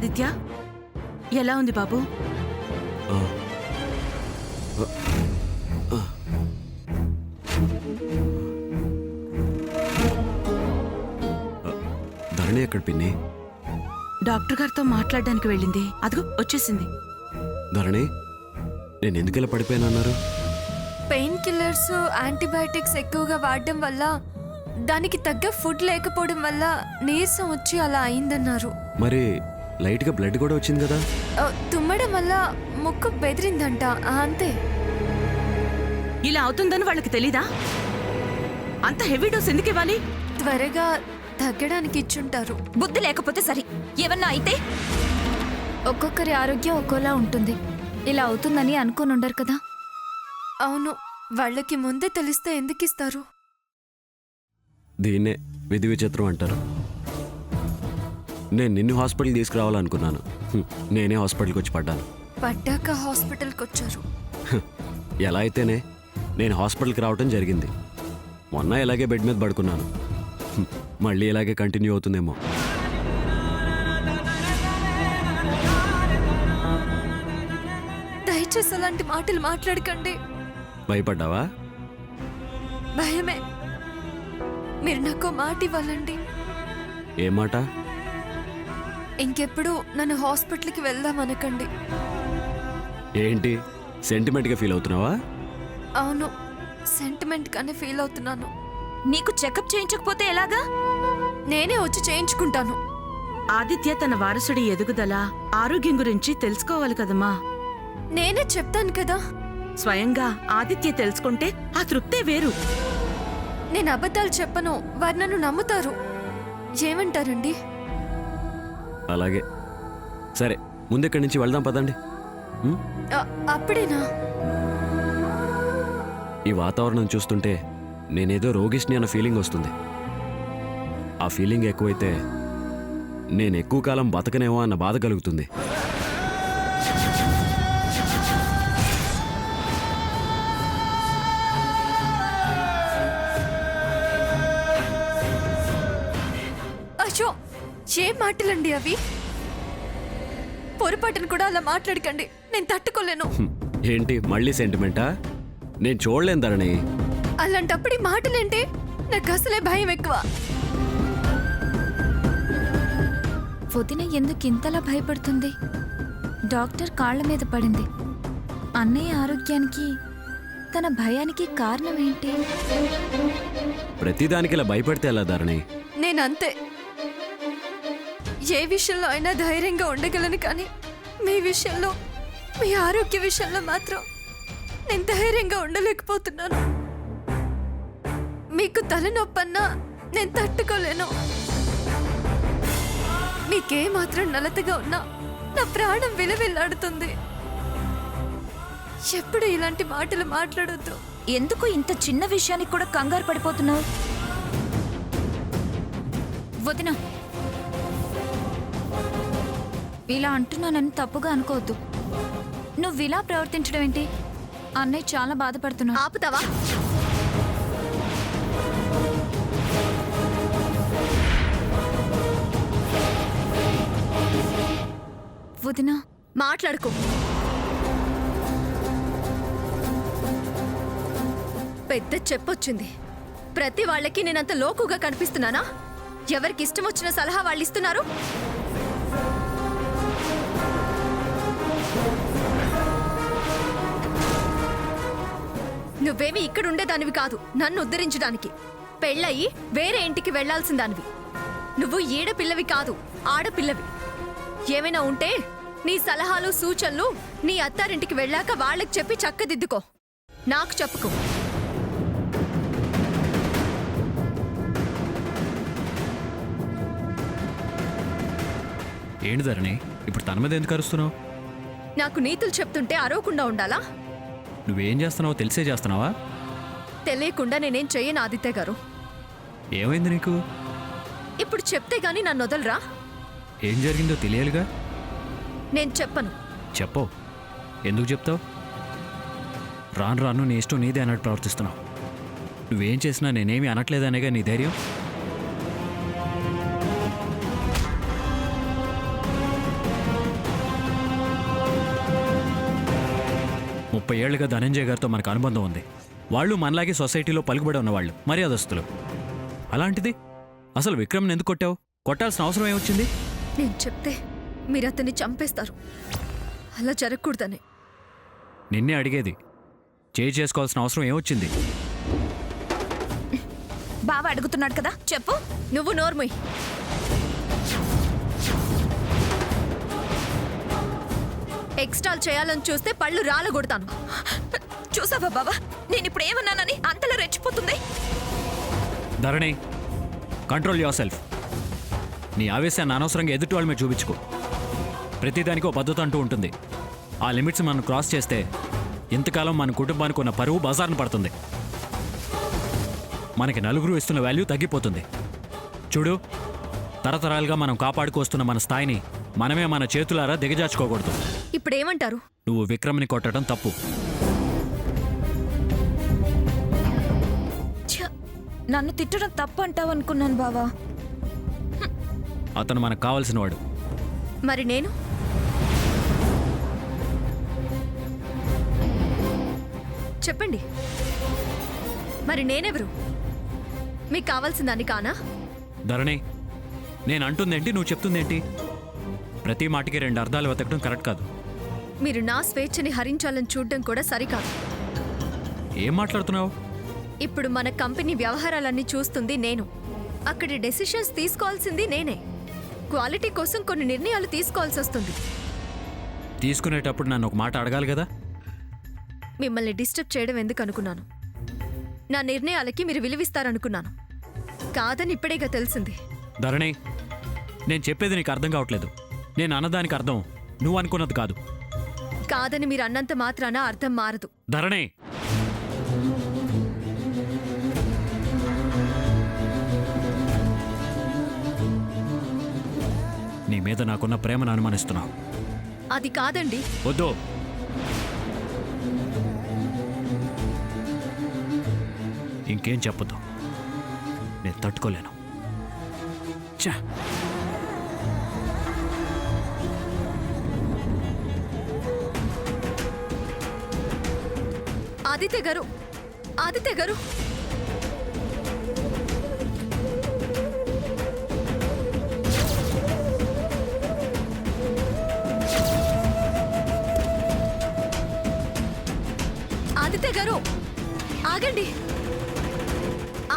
ఆదిత్య, ఎలా ఉంది బాబు? ధరణి ఎక్కడ పిన్ని? డాక్టర్ గారితో మాట్లాడడానికి వెళ్ళింది. అదిగో వచ్చేసింది. ధరణి, నేను ఎందుకు ఇలా పడిపోయానన్నారు? పెయిన్ కిల్లర్స్, యాంటీబయాటిక్స్ ఎక్కువగా వాడడం వల్ల, దానికి తగ్గ ఫుడ్ లేకపోవడం వల్ల నీరసం వచ్చి అలా అయిందన్నారు. మరి లైట్గా బ్లడ్ కూడా వచ్చింది కదా? తుమ్మడం వల్ల ముక్కు బెదిరిందంట, అంతే. ఇలా అవుతుందని వాళ్ళకి తెలీదా? అంత హెవీ డోస్ ఎందుకు ఇవ్వాలి? త్వరగా తగ్గడానికి ఇచ్చుంటారు. బుద్ధి లేకపోతే సరి, ఏమన్నా అయితే? ఒక్కొక్కరి ఆరోగ్యం ఒక్కోలా ఉంటుంది. ఇలా అవుతుందని అనుకోని ఉండరు కదా. అవును, వాళ్ళకి ముందే తెలిస్తే ఎందుకు ఇస్తారు? దీన్నే విధి విచిత్రం అంటారు. నేను నిన్ను హాస్పిటల్ తీసుకురావాలనుకున్నాను. నేనే హాస్పిటల్కి వచ్చి పడ్డాను. పడ్డాక హాస్పిటల్కి వచ్చారు. ఎలా అయితేనే నేను హాస్పిటల్కి రావటం జరిగింది. మొన్న ఇలాగే బెడ్ మీద పడుకున్నాను. మళ్ళీ ఇలాగే కంటిన్యూ అవుతుందేమో. దయచేసి అలాంటి మాటలు మాట్లాడకండి. భయపడ్డావా? భయమే. మీరు నాకు మాట ఇవ్వాలండి. ఏ మాట? ఇంకెప్పుడు నన్ను హాస్పిటల్కి వెళ్దాం అనకండి. ఏంటి, సెంటిమెంట్గా ఫీల్ అవుతున్నావా? అవును, సెంటిమెంట్ గానే ఫీల్ అవుతున్నాను. నీకు చెకప్ చేయించకపోతే ఎలాగా? నేనే వచ్చి చేయించుకుంటాను. ఆదిత్య తన వారసుడి ఎదుగుదల, ఆరోగ్యం గురించి తెలుసుకోవాలి కదమ్మా. నేనే చెప్తాను కదా. స్వయంగా ఆదిత్య తెలుసుకుంటే ఆ తృప్తే వేరు. నేను అబద్ధాలు చెప్పను, వారు నన్ను నమ్ముతారు. ఏమంటారండి? అలాగే. సరే, ముందెక్కడి నుంచి వెళ్దాం పదండి. అప్పుడేనా? ఈ వాతావరణం చూస్తుంటే నేనేదో రోగిష్ని అన్న ఫీలింగ్ వస్తుంది. ఆ ఫీలింగ్ ఎక్కువైతే నేను ఎక్కువ కాలం బతకనేమో అన్న బాధ కలుగుతుంది. అయ్యో, ఏ మాటలండి అవి? పొరపాటును కూడా అలా మాట్లాడకండి, నేను తట్టుకోలేను. ఏంటి, మళ్ళీ సెంటిమెంటా? నేను చూడలేను ధరణి. అలాంటప్పుడు ఈ మాటలేంటి? నాకు అసలే భయం ఎక్కువ. వదిన ఎందుకు ఇంతలా భయపడుతుంది? డాక్టర్ కాళ్ల మీద పడింది. అన్నయ్య ఆరోగ్యానికి, తన భయానికి కారణం ఏంటి? ప్రతిదానికి ఇలా భయపడితే ఎలా ధరణి? నేనంతే. ఏ విషయంలో అయినా ధైర్యంగా ఉండగలను, కానీ మీ విషయంలో, మీ ఆరోగ్య విషయంలో మాత్రం నేను ధైర్యంగా ఉండలేకపోతున్నాను. మీకు తలనొప్పన్నా నేను తట్టుకోలేను. మీకే మాత్రం నలతగా ఉన్నా నా ప్రాణం విలవిల్లాడుతుంది. ఎప్పుడు ఇలాంటి మాటలు మాట్లాడొద్దు. ఎందుకు ఇంత చిన్న విషయానికి కూడా కంగారు పడిపోతున్నావు? వదిన, ఇలా అంటున్నానని తప్పుగా అనుకోవద్దు. నువ్వు ఇలా ప్రవర్తించడం ఏంటి? అన్నయ్య చాలా బాధపడుతున్నావు. ఆపుతావా? వదిన, మాట్లాడుకో. పెద్ద చెప్పొచ్చింది. ప్రతి వాళ్ళకి నేనంత లోకుగా కనిపిస్తున్నానా? ఎవరికి ఇష్టం వచ్చిన సలహా వాళ్ళు ఇస్తున్నారు. నువ్వేమీ ఇక్కడ ఉండేదానివి కాదు నన్ను ఉద్ధరించడానికి. పెళ్ళయి వేరే ఇంటికి వెళ్లాల్సిన దానివి. నువ్వు ఈడపిల్లవి కాదు, ఆడపిల్లవి. ఏమైనా ఉంటే నీ సలహాలు, సూచనలు నీ అత్తారింటికి వెళ్ళాక వాళ్ళకి చెప్పి చక్కదిద్దుకో, నాకు చెప్పుకో. ఏంటి ధరణి, ఇప్పుడు తన మీద ఎందుకు అరుస్తున్నావు? నాకు నీతులు చెప్తుంటే అరవకుండా ఉండాలా? నువ్వేం చేస్తున్నావో తెలిసే చేస్తున్నావా? తెలియకుండా నేనేం చెయ్యను ఆదిత్య గారు. ఏమైంది నీకు? ఇప్పుడు చెప్తే గాని నన్ను వదలరా? ఏం జరిగిందో తెలియాలిగా. నేను చెప్పను. చెప్పవు. ఎందుకు చెప్తావు? రాను రాను నీ ఇష్టం నీదే అన్నట్టు ప్రవర్తిస్తున్నావు. నువ్వేం చేసినా నేనేమి అనట్లేదనేగా నీ ధైర్యం. 30 ఏళ్లుగా ధనంజయ్ గారితో మనకు అనుబంధం ఉంది. వాళ్ళు మనలాగే సొసైటీలో పలుకుబడి ఉన్నవాళ్ళు, మర్యాదస్తులు. అలాంటిది అసలు విక్రమ్ని ఎందుకు కొట్టావు? కొట్టాల్సిన అవసరం ఏమొచ్చింది? నేను చెప్తే మీరు అతన్ని చంపేస్తారు. అలా జరగకూడదని. నిన్నే అడిగేది. చేసుకోవాల్సిన అవసరం ఏమొచ్చింది? బావ అడుగుతున్నాడు కదా, చెప్పు. నువ్వు నోర్మయ్. ఎక్స్ట్రాల్ చేయాలని చూస్తే పళ్ళు రాలగొడతాను. చూసావా బావా, నేను ఇప్పుడు ఏమన్నానని అంతలా రెచ్చిపోతుంది. ధరణి, కంట్రోల్ యువర్ సెల్ఫ్. నీ ఆవేశాన్ని అనవసరంగా ఎదుటి వాళ్ళ మీద చూపించుకో. ప్రతిదానికి ఒక పద్ధతి అంటూ ఉంటుంది. ఆ లిమిట్స్ మనం క్రాస్ చేస్తే ఇంతకాలం మన కుటుంబానికి ఉన్న పరువు బజార్ను పడుతుంది. మనకి నలుగురు ఇస్తున్న వాల్యూ తగ్గిపోతుంది. చూడు, తరతరాలుగా మనం కాపాడుకొస్తున్న మన స్థాయిని మనమే మన చేతులారా దిగజార్చుకోకూడదు. ఇప్పుడు ఏమంటారు? నువ్వు విక్రమ్ని కొట్టడం తప్పు. ఛ, నన్ను తిట్టడం తప్పు అంటావు అనుకున్నాను బావా. అతను మనకు కావాల్సిన వాడు. మరి నేను? చెప్పండి, మరి నేనెవరు? మీకు కావాల్సిందాన్ని కానా? ధరణి, నేను అంటుందేంటి, నువ్వు చెప్తుందేంటి? ప్రతి మాటకి 2 అర్థాలు వెతకడం కరెక్ట్ కాదు. మీరు నా స్వేచ్ఛని హరించాలని చూడడం కూడా సరికాదు. ఏం మాట్లాడుతున్నావు? ఇప్పుడు మన కంపెనీ వ్యవహారాలన్నీ చూస్తుంది నేను. అక్కడి డెసిషన్స్ తీసుకోవాల్సింది నేనే. క్వాలిటీ కోసం కొన్ని నిర్ణయాలు తీసుకోవాల్సి వస్తుంది. తీసుకునేటప్పుడు నన్ను ఒక మాట అడగాలి కదా. మిమ్మల్ని డిస్టర్బ్ చేయడం ఎందుకు అనుకున్నాను. నా నిర్ణయాలకి మీరు విలువిస్తారనుకున్నాను. కాదని ఇప్పుడేగా తెలిసింది. ధరణి, నేను చెప్పేది నీకు అర్థం కావట్లేదు. నేను అన్నదానికి అర్థం నువ్వు అనుకున్నది కాదు. కాదని మీరు అన్నంత మాత్రాన అర్థం మారదు. ధరణి, నీ మీద నాకున్న ప్రేమను అనుమానిస్తున్నావు. అది కాదండి. వద్దు. ఇంకేం చెప్పొద్దు. నేను తట్టుకోలేను. ఛా! ఆదిత్య గారు, ఆదిత్య గారు, ఆదిత్య గారు, ఆగండి.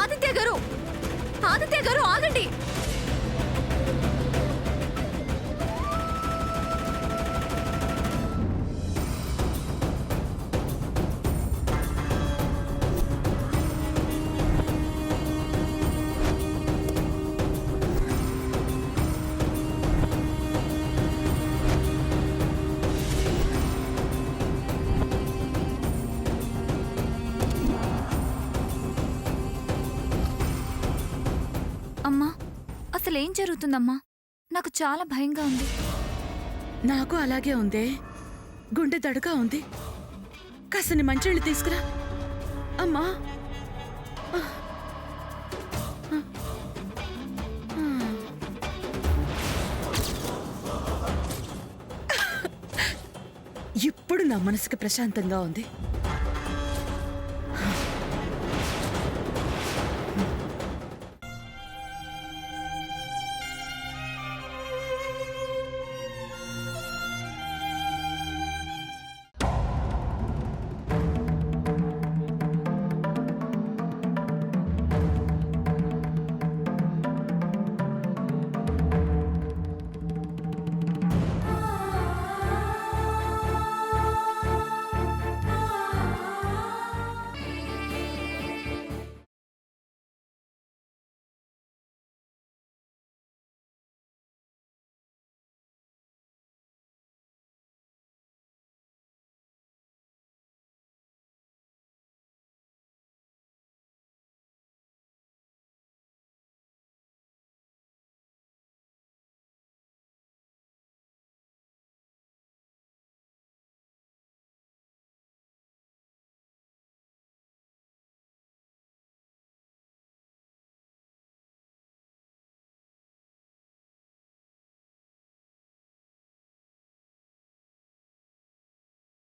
ఆదిత్య గారు, ఆదిత్య గారు, ఆగండి. అమ్మా, అసలు ఏం జరుగుతుందమ్మా? నాకు చాలా భయంగా ఉంది. నాకు అలాగే ఉందే. గుండె దడగా ఉంది. కాసని మంచినీళ్ళు తీసుకురా అమ్మా. ఇప్పుడు నా మనసుకి ప్రశాంతంగా ఉంది.